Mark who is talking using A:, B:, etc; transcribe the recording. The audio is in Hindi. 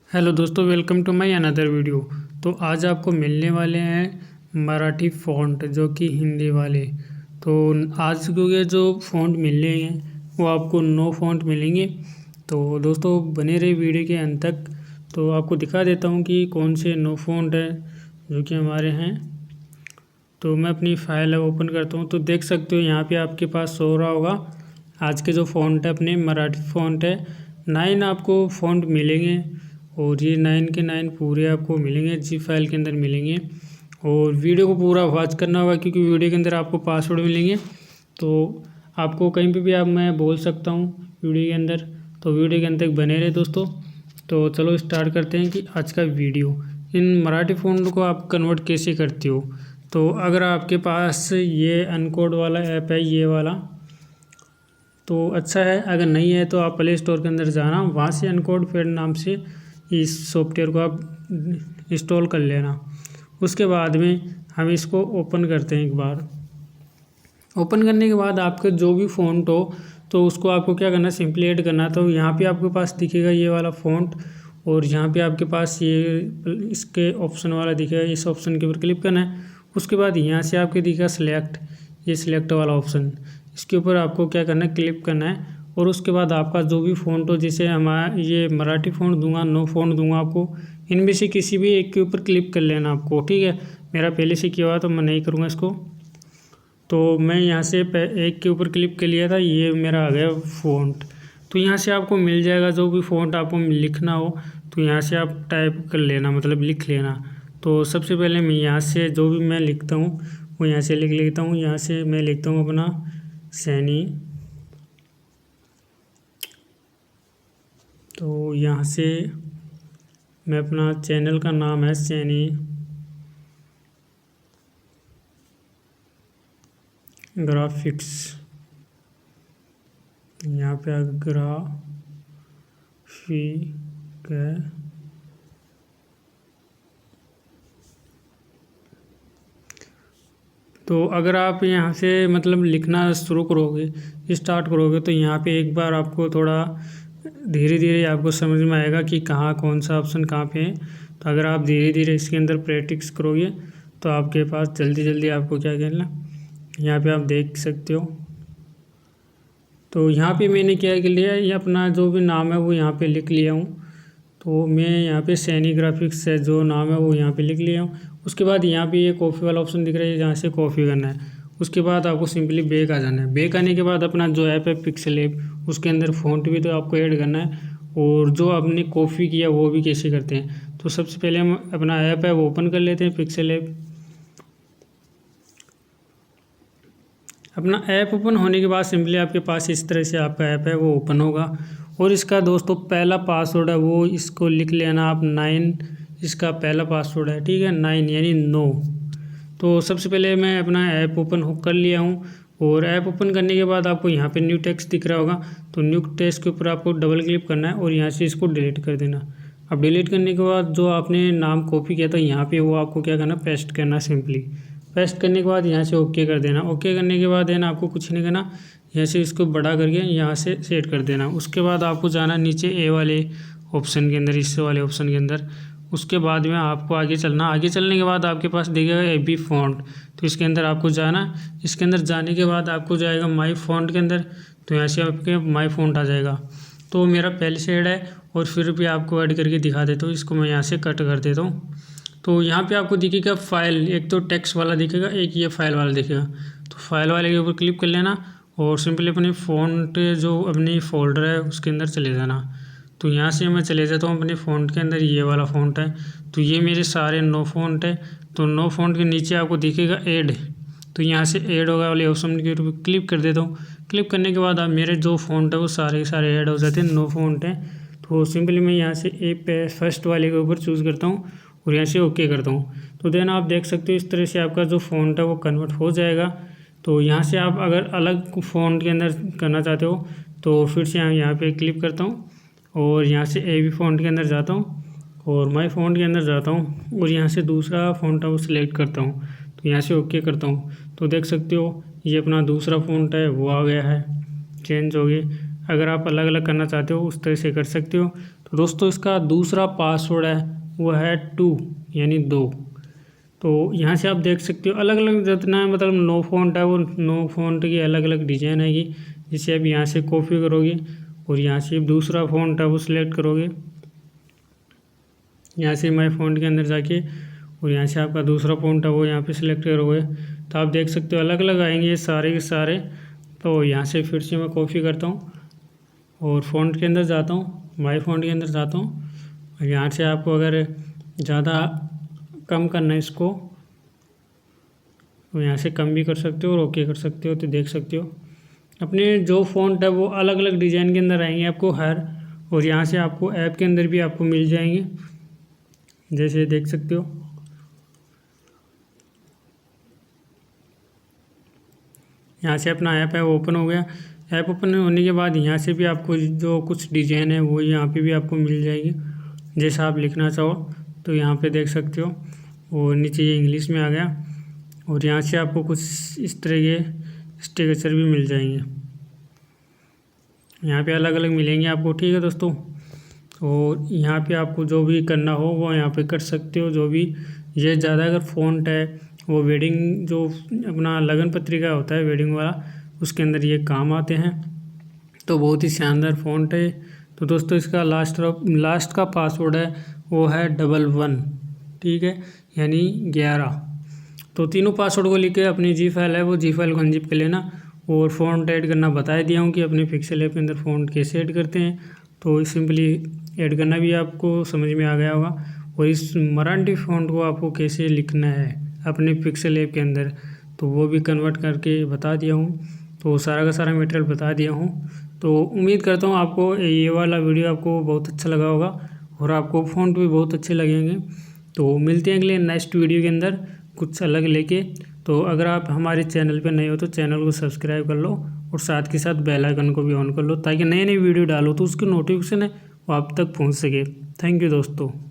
A: हेलो दोस्तों, welcome to my another video. तो आज आपको मिलने वाले हैं मराठी फ़ॉन्ट जो कि हिंदी वाले। तो आज को ये जो फ़ॉन्ट मिलने हैं वो आपको 9 फ़ॉन्ट मिलेंगे। तो दोस्तों बने रहे वीडियो के अंत तक। तो आपको दिखा देता हूँ कि कौन से 9 फ़ॉन्ट हैं जो कि हमारे हैं। तो मैं अपनी फ़ाइल ओपन करता हूँ तो देख सकते हो यहाँ पे आपके पास शो रहा होगा आज के जो फ़ॉन्ट है अपने मराठी फ़ॉन्ट है। 9 आपको फ़ॉन्ट मिलेंगे और ये 9 के 9 पूरे आपको मिलेंगे, जी फाइल के अंदर मिलेंगे। और वीडियो को पूरा वॉच करना होगा क्योंकि वीडियो के अंदर आपको पासवर्ड मिलेंगे। तो आपको कहीं पे भी आप मैं बोल सकता हूँ वीडियो के अंदर, तो वीडियो के अंदर तक बने रहे दोस्तों। तो चलो स्टार्ट करते हैं कि आज का वीडियो। इन मराठी फ़ॉन्ट को आप कन्वर्ट कैसे करते हो। तो अगर आपके पास ये अनकोड वाला ऐप है, ये वाला, तो अच्छा है। अगर नहीं है तो आप प्ले स्टोर के अंदर जाना, वहाँ से अनकोड पैड नाम से इस सॉफ्टवेयर को आप इंस्टॉल कर लेना। उसके बाद में हम इसको ओपन करते हैं। एक बार ओपन करने के बाद आपके जो भी फ़ॉन्ट हो तो उसको आपको क्या करना, सिंपली ऐड करना। तो यहाँ पे आपके पास दिखेगा ये वाला फ़ॉन्ट और यहाँ पे आपके पास ये इसके ऑप्शन वाला दिखेगा, इस ऑप्शन के ऊपर क्लिक करना है। उसके बाद यहाँ से आपके दिखेगा सिलेक्ट, ये सिलेक्ट वाला ऑप्शन, इसके ऊपर आपको क्या करना है, क्लिक करना है। और उसके बाद आपका जो भी फ़ॉन्ट हो, जैसे हमारा ये मराठी फ़ॉन्ट दूंगा, 9 फ़ॉन्ट दूंगा आपको, इनमें से किसी भी एक के ऊपर क्लिक कर लेना आपको, ठीक है। मेरा पहले से किया हुआ तो मैं नहीं करूँगा इसको। तो मैं यहाँ से एक के ऊपर क्लिक कर लिया था, ये मेरा आ गया फ़ॉन्ट। तो यहाँ से आपको मिल जाएगा जो भी फ़ॉन्ट आपको लिखना हो, तो यहाँ से आप टाइप कर लेना, मतलब लिख लेना। तो सबसे पहले मैं यहाँ से जो भी मैं लिखता हूँ वो यहाँ से लिख लेता हूँ। यहाँ से मैं लिखता हूँ अपना सैनी। तो यहाँ से मैं अपना चैनल का नाम है सैनी ग्राफिक्स, यहाँ पे ग्राफिक है। तो अगर आप यहाँ से मतलब लिखना शुरू करोगे, स्टार्ट करोगे, तो यहाँ पे एक बार आपको थोड़ा धीरे धीरे आपको समझ में आएगा कि कहाँ कौन सा ऑप्शन कहाँ पे है। तो अगर आप धीरे धीरे इसके अंदर प्रैक्टिस करोगे तो आपके पास जल्दी जल्दी आपको क्या करना, यहाँ पे आप देख सकते हो। तो यहाँ पे मैंने क्या कर लिया, ये अपना जो भी नाम है वो यहाँ पे लिख लिया हूँ। तो मैं यहाँ पे सैनी ग्राफिक्स से जो नाम है वो यहाँ पे लिख लिया हूँ। उसके बाद यहाँ पे ये कॉफ़ी वाला ऑप्शन दिख रहा है, जहाँ से कॉफ़ी करना है। उसके बाद आपको सिंपली बैक आ जाना है। बैक आने के बाद अपना जो ऐप है पिक्सल ऐप, उसके अंदर फ़ॉन्ट भी तो आपको ऐड करना है, और जो आपने कॉफ़ी किया वो भी कैसे करते हैं। तो सबसे पहले हम अपना ऐप है वो ओपन कर लेते हैं, पिक्सल ऐप। अपना ऐप ओपन होने के बाद सिंपली आपके पास इस तरह से आपका ऐप है वो ओपन होगा। और इसका दोस्तों पहला पासवर्ड है वो इसको लिख लेना आप, 9 इसका पहला पासवर्ड है, ठीक है, 9 यानी 9। तो सबसे पहले मैं अपना ऐप ओपन कर लिया हूँ। और ऐप ओपन करने के बाद आपको यहाँ पे न्यू टेक्स्ट दिख रहा होगा, तो न्यू टेक्स्ट के ऊपर आपको डबल क्लिक करना है और यहाँ से इसको डिलीट कर देना। अब डिलीट करने के बाद जो आपने नाम कॉपी किया था यहाँ पे वो आपको क्या करना, पेस्ट करना। सिंपली पेस्ट करने के बाद यहाँ से ओके कर देना। ओके करने के बाद है ना आपको कुछ नहीं करना, यहाँ से इसको बड़ा करके यहाँ से सेट कर देना। उसके बाद आपको जाना नीचे ए वाले ऑप्शन के अंदर, इस वाले ऑप्शन के अंदर। उसके बाद में आपको आगे चलना। आगे चलने के बाद आपके पास दिखेगा एबी फ़ॉन्ट, तो इसके अंदर आपको जाना। इसके अंदर जाने के बाद आपको जाएगा माई फ़ॉन्ट के अंदर, तो यहाँ से आपके माई फ़ॉन्ट आ जाएगा। तो मेरा पहले से ऐड है और फिर भी आपको ऐड करके दिखा देता हूँ। इसको मैं यहाँ से कट कर देता हूँ। तो यहाँ पे आपको दिखेगा फाइल, एक तो टेक्स्ट वाला दिखेगा, एक ये फाइल वाला दिखेगा। तो फाइल वाले के ऊपर क्लिक कर लेना और सिंपली अपनी फ़ॉन्ट जो अपनी फ़ोल्डर है उसके अंदर चले जाना। तो यहाँ से मैं चले जाता हूँ अपने फ़ॉन्ट के अंदर, ये वाला फ़ॉन्ट है। तो ये मेरे सारे 9 फ़ॉन्ट है। तो 9 फ़ॉन्ट के नीचे आपको दिखेगा ऐड, तो यहाँ से ऐड होगा वाले ऑप्शन के ऊपर क्लिक कर देता हूँ। क्लिक करने के बाद आप मेरे जो फ़ॉन्ट है वो सारे के सारे ऐड हो जाते हैं, 9 फ़ॉन्ट हैं। तो सिंपली मैं यहाँ से फर्स्ट वाले के ऊपर चूज़ करता हूँ और यहाँ से ओके करता हूँ। तो देन आप देख सकते हो इस तरह से आपका जो फ़ॉन्ट है वो कन्वर्ट हो जाएगा। तो यहाँ से आप अगर अलग फ़ॉन्ट के अंदर करना चाहते हो तो फिर से यहाँ पे क्लिक करता हूँ और यहाँ से ए बी फ़ॉन्ट के अंदर जाता हूँ और माई फ़ॉन्ट के अंदर जाता हूँ और यहाँ से दूसरा फ़ॉन्ट है वो सिलेक्ट करता हूँ। तो यहाँ से ओके करता हूँ। तो देख सकते हो ये अपना दूसरा फ़ॉन्ट है वो आ गया है, चेंज हो गई। अगर आप अलग अलग करना चाहते हो उस तरह से कर सकते हो। तो दोस्तों इसका दूसरा पासवर्ड है वो है 2 यानी 2। तो यहाँ से आप देख सकते हो अलग अलग जितना मतलब 9 फ़ॉन्ट है वो 9 फ़ॉन्ट की अलग अलग डिज़ाइन है ये, जिसे आप यहाँ से कॉपी करोगे और यहाँ से दूसरा फ़ॉन्ट है वो सिलेक्ट करोगे, यहाँ से माय फ़ॉन्ट के अंदर जाके और यहाँ से आपका दूसरा फ़ॉन्ट है वो यहाँ पे सिलेक्ट करोगे। तो आप देख सकते हो अलग अलग आएंगे ये सारे के सारे। तो यहाँ से फिर से मैं कॉपी करता हूँ और फ़ॉन्ट के अंदर जाता हूँ, माय फ़ॉन्ट के अंदर जाता हूँ और यहाँ से आपको अगर ज़्यादा कम करना है इसको तो यहाँ से कम भी कर सकते हो और ओके कर सकते हो। तो देख सकते हो अपने जो फ़ॉन्ट है वो अलग अलग डिज़ाइन के अंदर आएंगे आपको हर, और यहाँ से आपको ऐप के अंदर भी आपको मिल जाएंगे, जैसे देख सकते हो। यहाँ से अपना ऐप है वो ओपन हो गया। ऐप ओपन होने के बाद यहाँ से भी आपको जो कुछ डिज़ाइन है वो यहाँ पे भी आपको मिल जाएगी, जैसा आप लिखना चाहो। तो यहाँ पे देख सकते हो और नीचे ये इंग्लिश में आ गया और यहाँ से आपको कुछ इस तरह के स्टिकर भी मिल जाएंगे, यहाँ पे अलग अलग मिलेंगे आपको। ठीक है दोस्तों, और यहाँ पे आपको जो भी करना हो वो यहाँ पे कर सकते हो। जो भी ये ज़्यादा अगर फ़ॉन्ट है वो वेडिंग जो अपना लगन पत्रिका होता है वेडिंग वाला, उसके अंदर ये काम आते हैं। तो बहुत ही शानदार फ़ॉन्ट है। तो दोस्तों इसका लास्ट का पासवर्ड है वो है 11, ठीक है, यानी 11। तो तीनों पासवर्ड को लिख के अपनी जी फाइल है वो जी फाइल को अनजिप कर लेना। और फ़ॉन्ट ऐड करना बता दिया हूँ कि अपने पिक्सेल ऐप के अंदर फ़ॉन्ट कैसे ऐड करते हैं। तो सिंपली ऐड करना भी आपको समझ में आ गया होगा। और इस मराठी फ़ॉन्ट को आपको कैसे लिखना है अपने पिक्सेल ऐप के अंदर तो वो भी कन्वर्ट करके बता दिया हूँ। तो सारा का सारा मटेरियल बता दिया हूँ। तो उम्मीद करता हूँ आपको ये वाला वीडियो आपको बहुत अच्छा लगा होगा और आपको फ़ॉन्ट भी बहुत अच्छे लगेंगे। तो मिलते हैं अगले नेक्स्ट वीडियो के अंदर कुछ अलग लेके। तो अगर आप हमारे चैनल पर नए हो तो चैनल को सब्सक्राइब कर लो और साथ के साथ बेल आइकन को भी ऑन कर लो ताकि नई नई वीडियो डालो तो उसकी नोटिफिकेशन है वो आप तक पहुंच सके। थैंक यू दोस्तों।